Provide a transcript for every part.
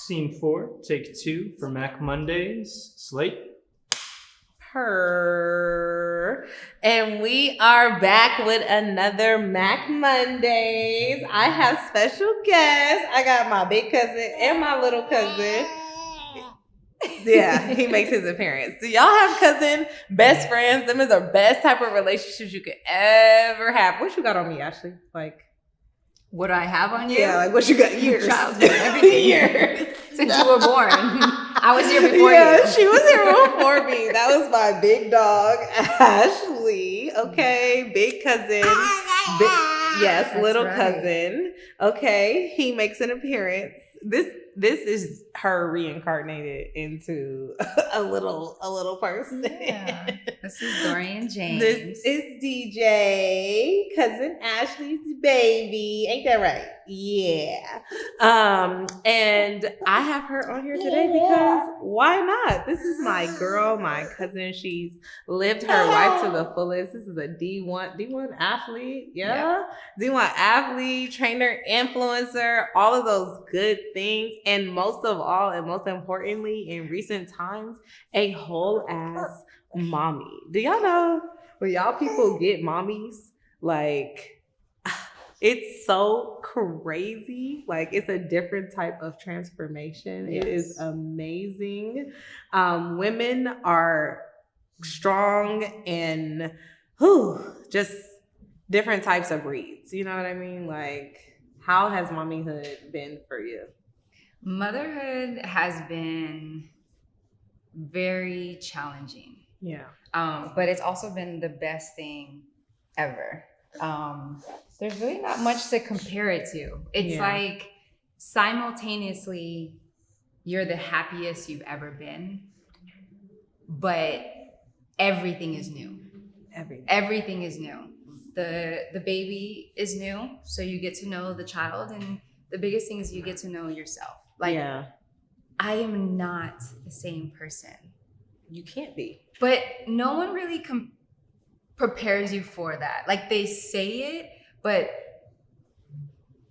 Scene 4, take 2 for Mac Mondays. Slate. And we are back with another Mac Mondays. I have special guests. I got my big cousin and my little cousin. Yeah, he makes his appearance. Do y'all have cousin, best friends? Them is the best type of relationships you could ever have. What you got on me, Ashley? Like, what I have on you? Yeah, like what you got? Years. Childhood, everything. Years. Since you were born. I was here before Yeah, you. she was here before me. That was my big dog, Ashley. Okay, big cousin. Yes, That's little right. cousin. Okay, he makes an appearance. This is her reincarnated into a little person. Yeah. This is Dorian James. This is DJ, cousin Ashley's baby. Ain't that right? Yeah. And I have her on here today because why not? This is my girl, my cousin. She's lived her life to the fullest. This is a D1 athlete. Yeah. D1 athlete, trainer, influencer, all of those good things. And most of all, and most importantly, in recent times, a whole ass mommy. Do y'all know when y'all people get mommies? Like, it's so crazy. Like, it's a different type of transformation. Yes. It is amazing. Women are strong and just different types of breeds. You know what I mean? Like, how has mommyhood been for you? Motherhood has been very challenging. Yeah. But it's also been the best thing ever. There's really not much to compare it to. It's like simultaneously you're the happiest you've ever been, but everything is new. Everything is new. The baby is new, so you get to know the child, and the biggest thing is you get to know yourself. Like, I am not the same person. You can't be. But no one really prepares you for that. Like, they say it, but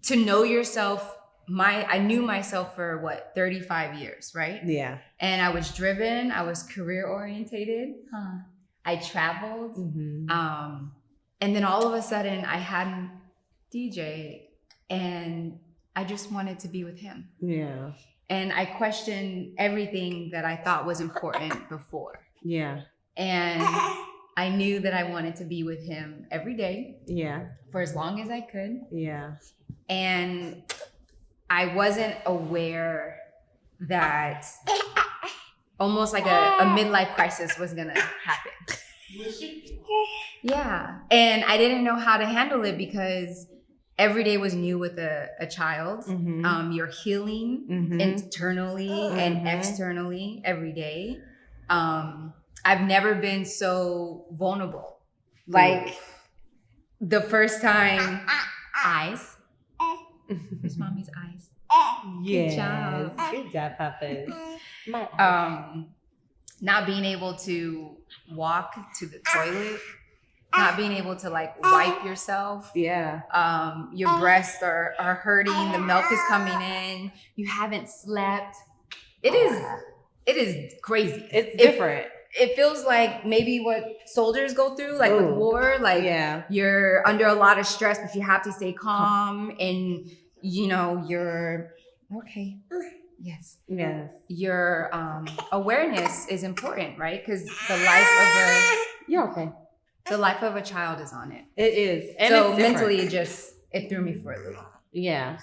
to know yourself, I knew myself for 35 years, right? Yeah. And I was driven. I was career orientated. I traveled. Mm-hmm. And then all of a sudden I had DJ and I just wanted to be with him. Yeah. And I questioned everything that I thought was important before. Yeah. And I knew that I wanted to be with him every day. Yeah. For as long as I could. Yeah. And I wasn't aware that almost like a midlife crisis was gonna happen. Yeah. And I didn't know how to handle it because every day was new with a child. Mm-hmm. You're healing internally and externally every day. I've never been so vulnerable. Like the first time, eyes. Where's mommy's eyes? Yes. Good job. Good job, Papa. Not being able to walk to the toilet, not being able to wipe yourself. Yeah. Your breasts are hurting, the milk is coming in, you haven't slept. It is crazy. It's different. It feels like maybe what soldiers go through, like with war, yeah. You're under a lot of stress, but you have to stay calm and you're okay. Yes. Your awareness is important, right? Because the life of a child is on it. It is. And so it's mentally it threw me for a loop. Yeah.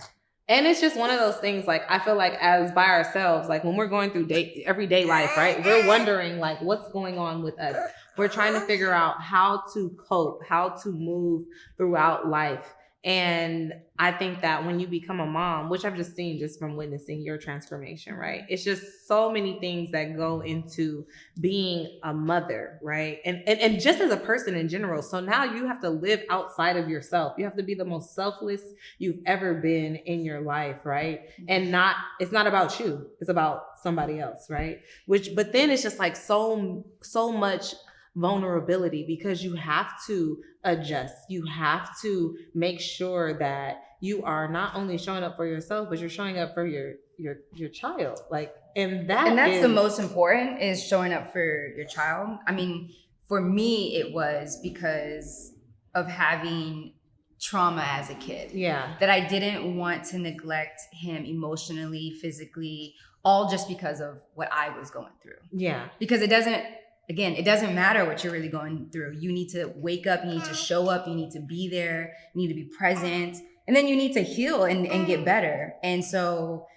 And it's just one of those things, like, I feel like as by ourselves, like when we're going through everyday life, right? We're wondering like what's going on with us. We're trying to figure out how to cope, how to move throughout life. And I think that when you become a mom, which I've just seen just from witnessing your transformation, right? It's just so many things that go into being a mother, right? And just as a person in general. So now you have to live outside of yourself. You have to be the most selfless you've ever been in your life, right? And it's not about you. It's about somebody else, right? But then it's just like so much vulnerability because you have to adjust. You have to make sure that you are not only showing up for yourself, but you're showing up for your child. Like, and that's the most important, is showing up for your child. I mean, for me, it was because of having trauma as a kid. Yeah. That I didn't want to neglect him emotionally, physically, all just because of what I was going through. Yeah. Because it doesn't matter what you're really going through. You need to wake up, you need to show up, you need to be there, you need to be present, and then you need to heal and get better. And so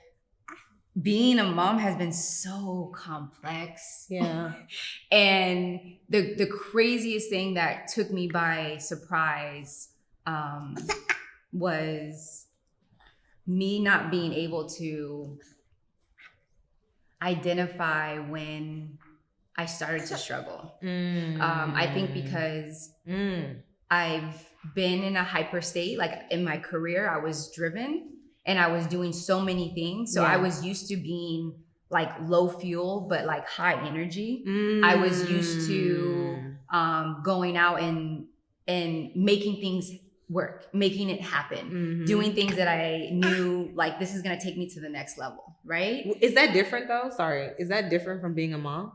being a mom has been so complex. Yeah. And the craziest thing that took me by surprise was me not being able to identify when I started to struggle. I think because I've been in a hyper state, like in my career, I was driven and I was doing so many things. So I was used to being like low fuel, but like high energy. I was used to going out and making things work, making it happen, doing things that I knew like this is gonna take me to the next level, right? Is that different though? Sorry. Is that different from being a mom?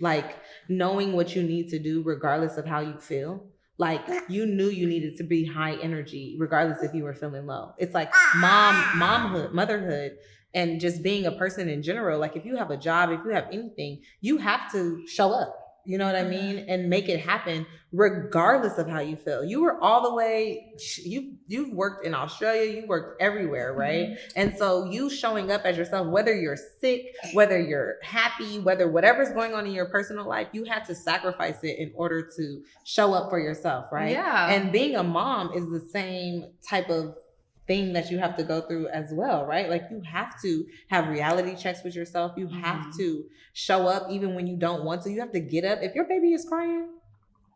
Like knowing what you need to do regardless of how you feel? Like you knew you needed to be high energy regardless if you were feeling low. It's like momhood, motherhood, and just being a person in general. Like if you have a job, if you have anything, you have to show up. You know what I mean? And make it happen regardless of how you feel. You were all the way, you've worked in Australia, you worked everywhere, right? And so you showing up as yourself, whether you're sick, whether you're happy, whether whatever's going on in your personal life, you had to sacrifice it in order to show up for yourself, right? Yeah. And being a mom is the same type of thing that you have to go through as well, right? Like you have to have reality checks with yourself. You have to show up even when you don't want to. You have to get up. If your baby is crying,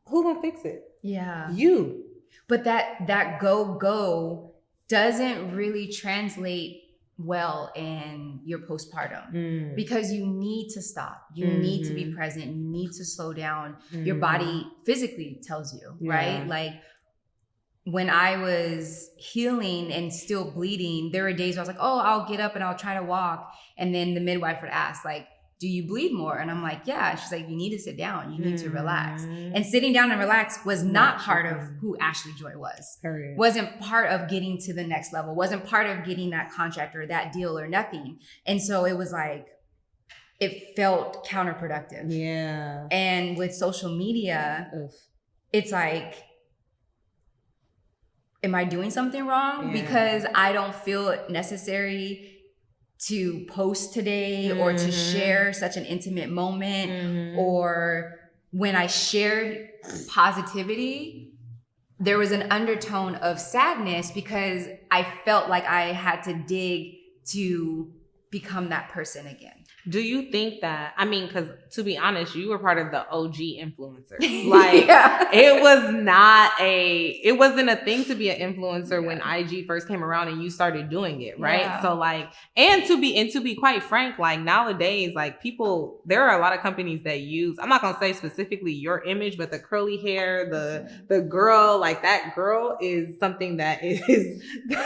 who gonna fix it? Yeah. You. But that go doesn't really translate well in your postpartum because you need to stop. You need to be present. You need to slow down. Your body physically tells you, right? Like when I was healing and still bleeding, there were days where I was like, oh, I'll get up and I'll try to walk. And then the midwife would ask, like, do you bleed more? And I'm like, yeah. She's like, you need to sit down. You need to relax. And sitting down and relax was not part of who Ashley Joy was. Period. Wasn't part of getting to the next level. Wasn't part of getting that contract or that deal or nothing. And so it was like, it felt counterproductive. Yeah. And with social media, it's like, am I doing something wrong? Yeah. Because I don't feel it necessary to post today or to share such an intimate moment. Or when I shared positivity, there was an undertone of sadness because I felt like I had to dig to become that person again. Do you think that, I mean, because to be honest, you were part of the OG influencer. Like, it wasn't a thing to be an influencer when IG first came around and you started doing it, right? Yeah. So like, and to be quite frank, like nowadays, like there are a lot of companies that use, I'm not going to say specifically your image, but the curly hair, the girl, like that girl is something that is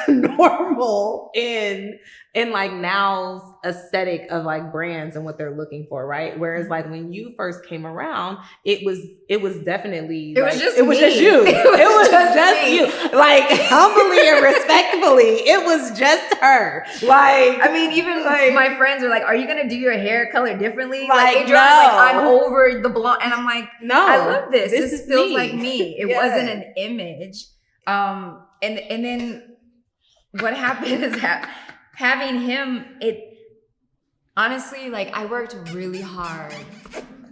normal in like now's aesthetic of like brands and what they're looking for, right? Whereas like when you first came around, it was definitely it was just you. It was just you. me. Like humbly and respectfully, it was just her. Like I mean, even like my friends are like, "Are you gonna do your hair color differently?" Like, Adriana's no. like, "I'm over the blonde," and I'm like, no, I love this. This feels me. like me. It Yes. wasn't an image. And then what happened is that having him, it honestly, like I worked really hard,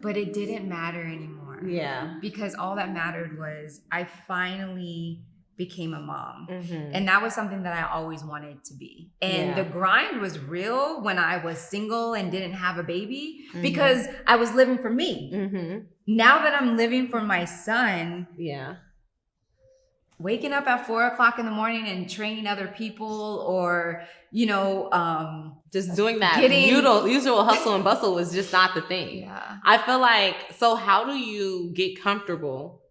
but it didn't matter anymore. Yeah. Because all that mattered was I finally became a mom. And that was something that I always wanted to be. And the grind was real when I was single and didn't have a baby because I was living for me. Now that I'm living for my son, waking up at 4:00 in the morning and training other people, or just doing that Getting- usual hustle and bustle was just not the thing. yeah. I feel like, so how do you get comfortable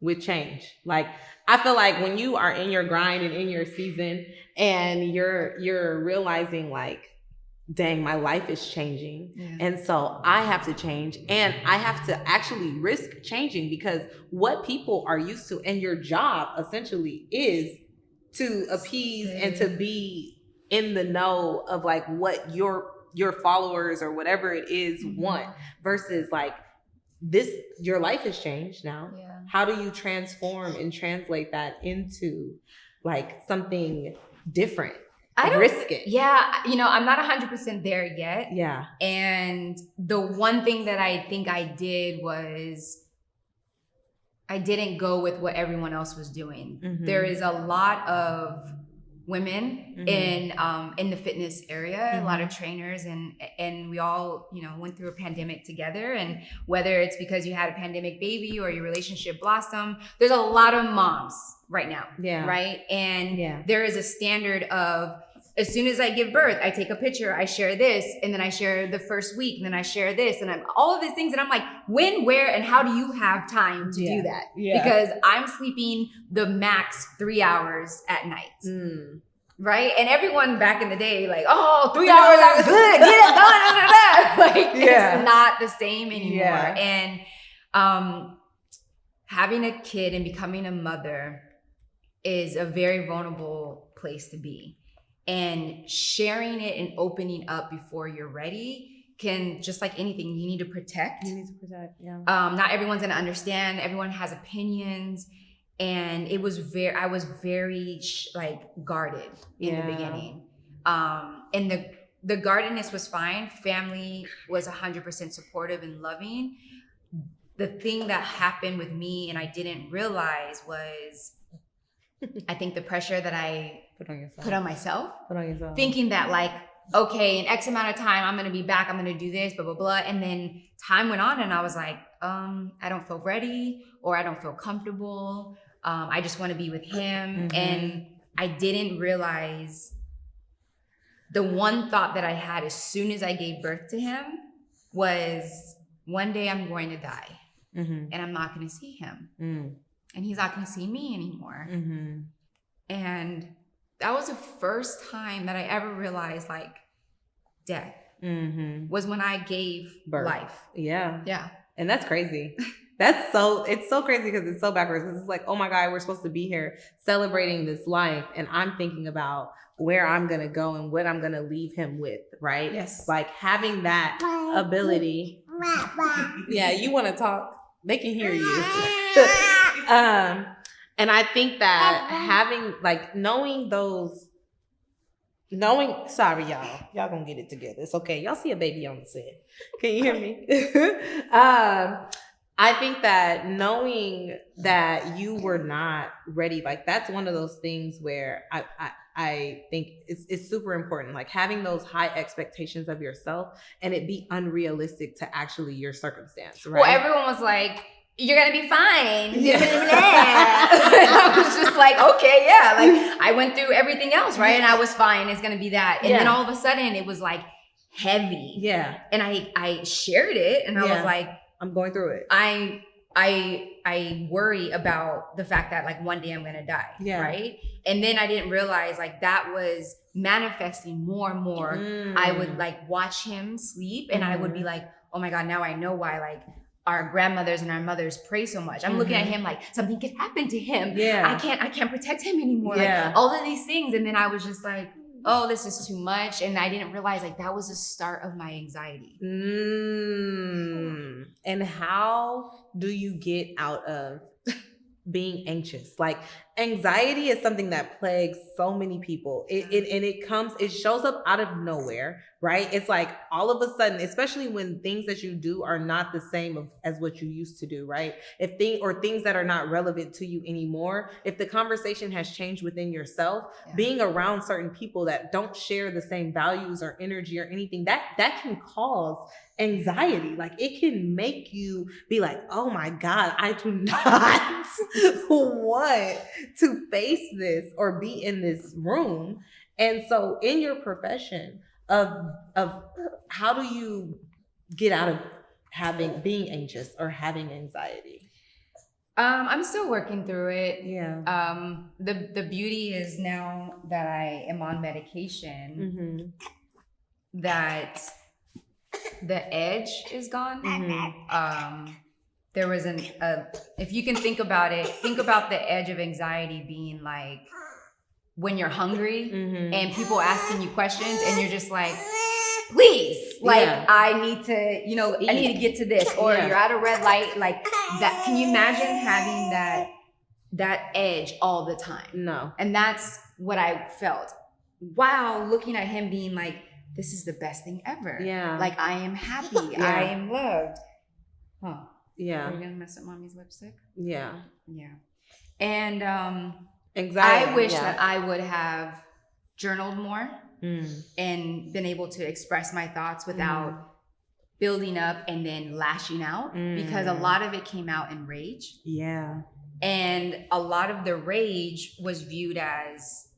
with change? Like, I feel like when you are in your grind and in your season and you're realizing like, dang, my life is changing. Yeah. And so I have to change, and I have to actually risk changing, because what people are used to and your job essentially is to appease and to be in the know of like what your followers or whatever it is want, versus like your life has changed now. Yeah. How do you transform and translate that into like something different? I don't Risk it. Yeah, I'm not 100% there yet. Yeah. And the one thing that I think I did was I didn't go with what everyone else was doing. Mhm. There is a lot of women Mhm. in the fitness area, a lot of trainers, and we all went through a pandemic together. And whether it's because you had a pandemic baby or your relationship blossomed, there's a lot of moms right now. Yeah. Right. And Yeah. there is a standard of, as soon as I give birth, I take a picture, I share this, and then I share the first week, and then I share this, and I'm all of these things. And I'm like, when, where, and how do you have time to do that? Yeah. Because I'm sleeping the max 3 hours at night. Right? And everyone back in the day, like, oh, 3 hours, I'm good, get it done. Like, it's not the same anymore. Yeah. And having a kid and becoming a mother is a very vulnerable place to be. And sharing it and opening up before you're ready can, just like anything, you need to protect. You need to protect, yeah. Not everyone's gonna understand. Everyone has opinions. And I was very guarded in the beginning. And the guardedness was fine. Family was 100% supportive and loving. The thing that happened with me and I didn't realize was, I think the pressure that I put on myself, thinking that like, okay, in X amount of time, I'm going to be back. I'm going to do this, blah, blah, blah. And then time went on and I was like, I don't feel ready, or I don't feel comfortable. I just want to be with him. And I didn't realize the one thought that I had as soon as I gave birth to him was, one day I'm going to die and I'm not going to see him. And he's not going to see me anymore. And that was the first time that I ever realized like death was when I gave birth. Life. Yeah. Yeah. And that's crazy. It's so crazy because it's so backwards. Because it's like, oh my God, we're supposed to be here celebrating this life. And I'm thinking about where I'm going to go and what I'm going to leave him with, right? Yes. Like having that ability. Yeah, you want to talk? They can hear you. And I think that having, like, sorry, y'all gonna get it together. It's okay. Y'all see a baby on the set. Can you hear me? I think that knowing that you were not ready, like that's one of those things where I think it's super important, like having those high expectations of yourself and it be unrealistic to actually your circumstance, right? Well, everyone was like, you're gonna be fine. I was just like, okay, yeah. Like I went through everything else, right? And I was fine. It's gonna be that. And then all of a sudden it was like heavy. Yeah. And I shared it and I was like, I'm going through it. I worry about the fact that like one day I'm gonna die. Yeah. Right. And then I didn't realize like that was manifesting more and more. I would like watch him sleep and I would be like, oh my God, now I know why like our grandmothers and our mothers pray so much. I'm looking at him like something could happen to him. Yeah. I can't protect him anymore. Yeah. Like all of these things. And then I was just like, oh, this is too much. And I didn't realize like that was the start of my anxiety. And how do you get out of being anxious? Like anxiety is something that plagues so many people. It shows up out of nowhere, right? It's like all of a sudden, especially when things that you do are not the same as what you used to do, right? Things that are not relevant to you anymore. If the conversation has changed within yourself, being around certain people that don't share the same values or energy or anything, that can cause anxiety. Like it can make you be like, oh my God, I do not want to face this or be in this room. And so in your profession of how do you get out of being anxious or having anxiety? I'm still working through it. Yeah. The beauty is now that I am on medication, that the edge is gone. There was if you can think about it, think about the edge of anxiety being like when you're hungry and people asking you questions and you're just like, please, like, I need to, I need to get to this, or you're at a red light, like that. Can you imagine having that edge all the time? No. And that's what I felt while looking at him being like, this is the best thing ever. Yeah. Like, I am happy. I am loved. Huh. Yeah. Are you gonna mess up mommy's lipstick? Yeah. Yeah. And anxiety. I wish that I would have journaled more and been able to express my thoughts without building up and then lashing out, because a lot of it came out in rage. Yeah. And a lot of the rage was viewed as,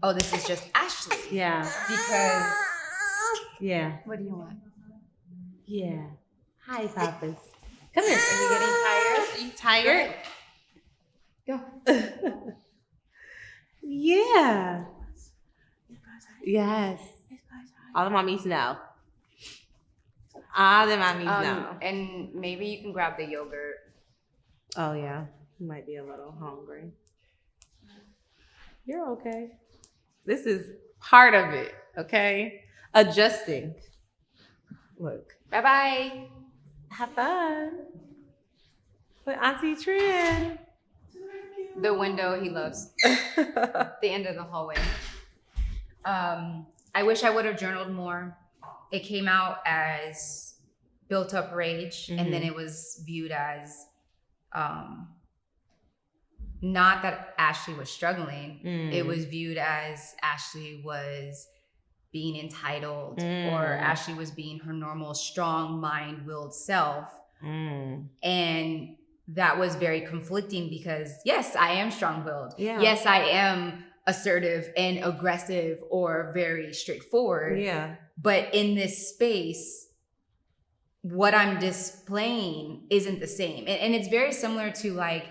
oh, this is just Ashley. Yeah. Because, yeah. what do you want? Yeah. Hi, Papas. Come here. Are you getting tired? Are you tired? Go. Yeah. Yes. All the mommies know. All the mommies know. And maybe you can grab the yogurt. Oh, yeah. You might be a little hungry. You're okay. This is part of it, okay? Adjusting. Look. Bye-bye. Have fun. With Auntie Trin. The window he loves. The end of the hallway. I wish I would have journaled more. It came out as built up rage, and then it was viewed as not that Ashley was struggling. It was viewed as Ashley was being entitled, or Ashley was being her normal, strong, mind-willed self. And that was very conflicting, because yes, I am strong-willed. Yeah. Yes, I am assertive and aggressive or very straightforward. Yeah. But in this space, what I'm displaying isn't the same. And it's very similar to like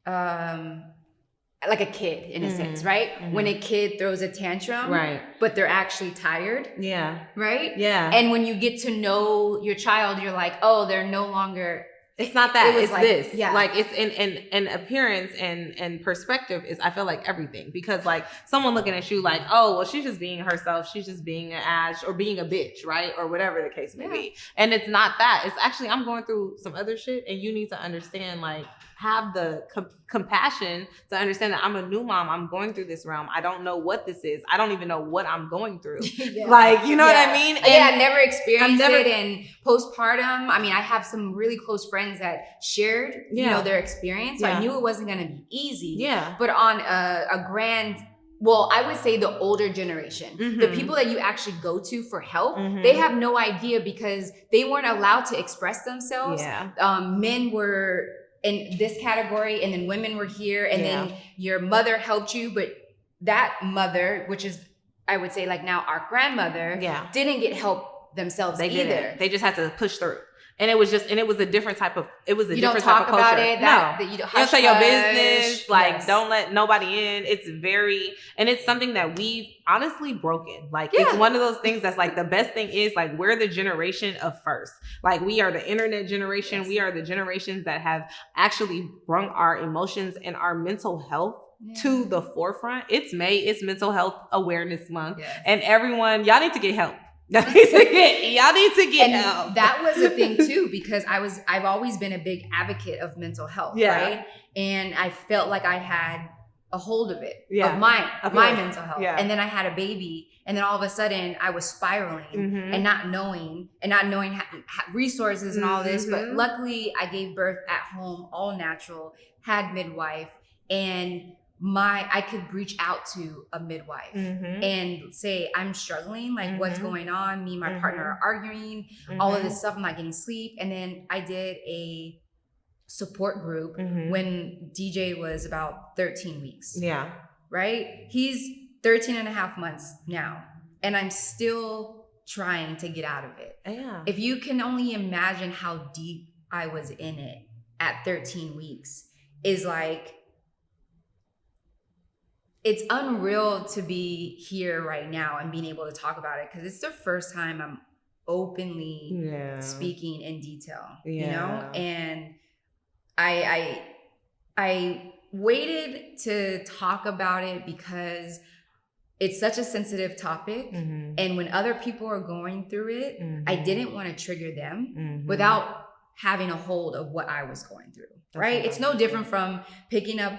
a kid in a sense, right? When a kid throws a tantrum, Right. but they're actually tired, Yeah. right? Yeah. And when you get to know your child, you're like, oh, they're no longer. It's not that. It was It's like, this. yeah. Like, it's in appearance and perspective is, I feel like, everything. Because like someone looking at you like, oh, well, she's just being herself. She's just being an Ash or being a bitch, right? Or whatever the case may be. And it's not that. It's actually, I'm going through some other shit, and you need to understand, like, have the compassion to understand that I'm a new mom. I'm going through this realm. I don't know what this is. I don't even know what I'm going through. Like, you know what I mean? And I've never experienced it. And postpartum, I mean, I have some really close friends that shared, their experience. So I knew it wasn't going to be easy. Yeah. But on a grand, well, I would say the older generation, the people that you actually go to for help, they have no idea, because they weren't allowed to express themselves. Yeah. Men were in this category, and then women were here, and then your mother helped you, but that mother, which is, I would say, like now our grandmother, didn't get help themselves either. Didn't. They just had to push through. And it was a different type of, it was a you different don't type talk of culture. about it. No. You don't say your business. Like, yes. Don't let nobody in. It's and it's something that we've honestly broken. Like, it's one of those things that's like, the best thing is, like, we're the generation of first. Like, we are the internet generation. We are the generations that have actually brought our emotions and our mental health to the forefront. It's May. It's Mental Health Awareness Month. And everyone, y'all need to get help. Y'all need to get help. That was a thing too, because I've always been a big advocate of mental health, right? And I felt like I had a hold of it, of my mental health. And then I had a baby, and then all of a sudden I was spiraling and not knowing resources and all this. But luckily I gave birth at home, all natural, had midwife, and I could reach out to a midwife and say, I'm struggling, like what's going on? Me and my partner are arguing, all of this stuff. I'm not getting sleep. And then I did a support group when DJ was about 13 weeks. Yeah. Right? He's 13 and a half months now, and I'm still trying to get out of it. Yeah. If you can only imagine how deep I was in it at 13 weeks, is like, it's unreal to be here right now and being able to talk about it, because it's the first time I'm openly speaking in detail, you know? And I waited to talk about it because it's such a sensitive topic. And when other people are going through it, I didn't want to trigger them without having a hold of what I was going through, right? It's no different from picking up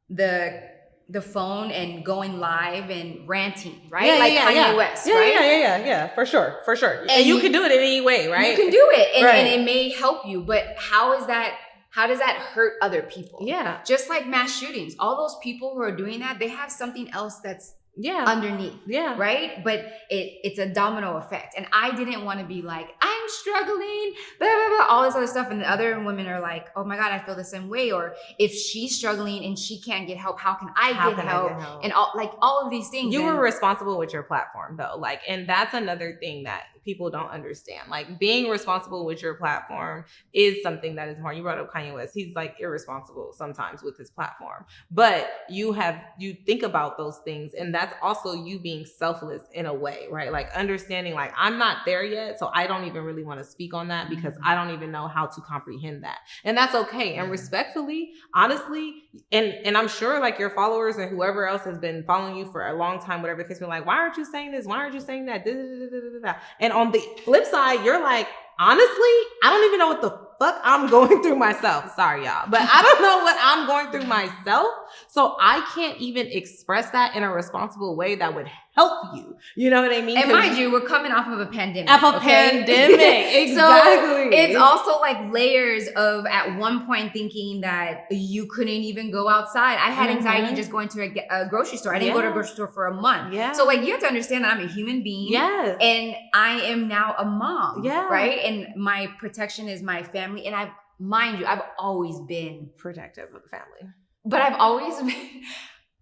the phone and going live and ranting, right? Kanye West, right? Yeah, for sure. And you can do it in any way, right? You can do it, and it may help you, but how does that hurt other people? Yeah. Just like mass shootings, all those people who are doing that, they have something else that's underneath, right? But it's a domino effect, and I didn't want to be like, I'm struggling, blah blah blah, all this other stuff, and the other women are like, oh my god, I feel the same way. Or if she's struggling and she can't get help, how can I get help? And all of these things. You were responsible with your platform though, like, and that's another thing that people don't understand. Like, being responsible with your platform is something that is important. You brought up Kanye West. He's like irresponsible sometimes with his platform, but you think about those things, and that's also you being selfless in a way, right? Like, understanding, like, I'm not there yet, so I don't even really want to speak on that because I don't even know how to comprehend that. And that's okay. And respectfully, honestly, and I'm sure like your followers and whoever else has been following you for a long time, whatever the case, been like, why aren't you saying this? Why aren't you saying that? And on the flip side, you're like, honestly, I don't even know what the fuck I'm going through myself. Sorry, y'all. But I don't know what I'm going through myself. So I can't even express that in a responsible way that would help you. You know what I mean? And mind you, we're coming off of a pandemic. Exactly. So it's also like layers of, at one point, thinking that you couldn't even go outside. I had anxiety just going to a grocery store. I didn't go to a grocery store for a month. Yeah. So like, you have to understand that I'm a human being. Yes. And I am now a mom. Yeah. Right? And my protection is my family. And I've always been protective of the family. But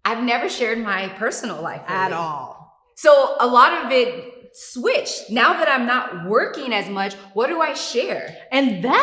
I've never shared my personal life at all. So a lot of it switched. Now that I'm not working as much, what do I share? And that